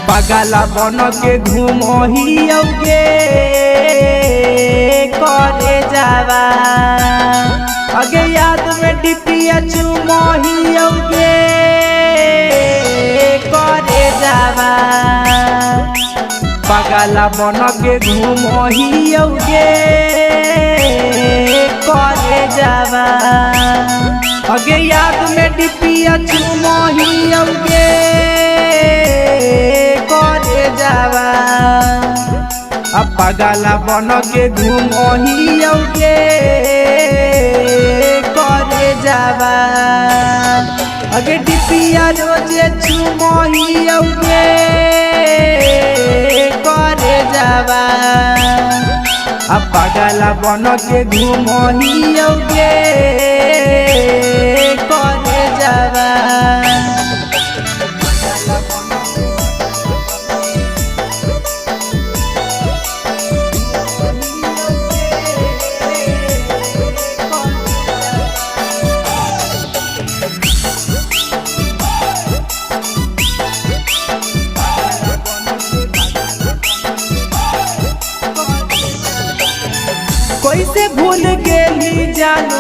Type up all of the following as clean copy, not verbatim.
पगला बन के घूमहियोगे करे जावा अगे याद में डिपिया चुमहियोगे करे जावा पगला बन के घूमहियोगे करे जावा अगे याद में डिपिया चुमहियोगे करे जावा पगला बन के घूमहियोगे करे जावा अगे डिपिया रोजे चुमहियोगे करे जावा पगला बन के घूमहियोगे करे जावा कैसे भूल गेली जानू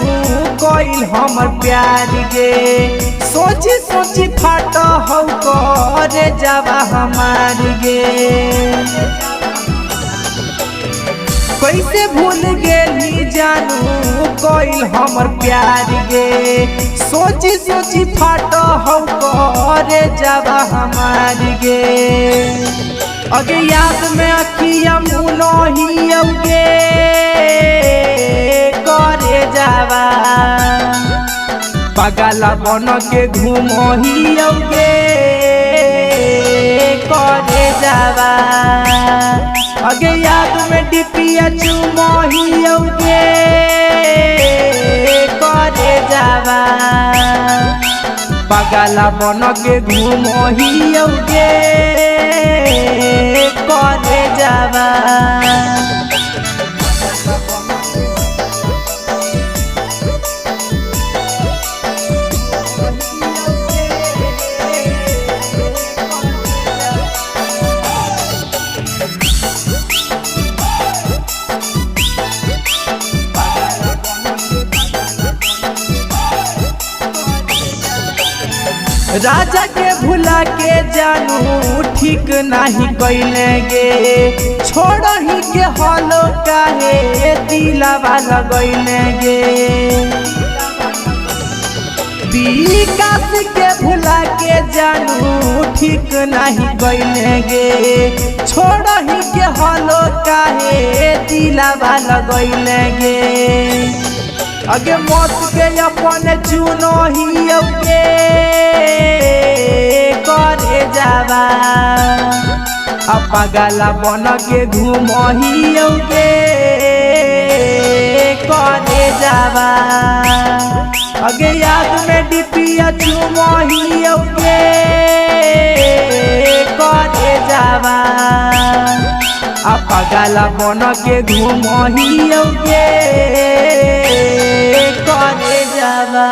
कोइल हमर प्यार गे सोची सोची फाट हो करे जावा हमार गे कैसे भूल गेली जानू कोइल हमर प्यार गे सोची सोची फाट हो करे जावा हमार गे अगे याद में अखिया मुनहियोगे करे जावा पगला बन के घूमहियोगे करे जावा अगे याद में डिपिया चुमहियोगे करे जावा पगला बन के घूमहियोगे करे जावा राजा के भुला के जानू ठीक नहीं कैले गे छोड़ ही के हलो काहे दिलावा लगैले गे विकास के भुला के जानू ठीक नहीं कैले गे छोड़ ही के हलो काहे दिलावा लगैले गे अगे मौत के अपन चुनहियोगे करे जावा पगला बन के घूमहियोगे करे जावा अगे याद में डिपिया चुमहियोगे करे जावा पगला बन के घूमहियोगे करे जावा।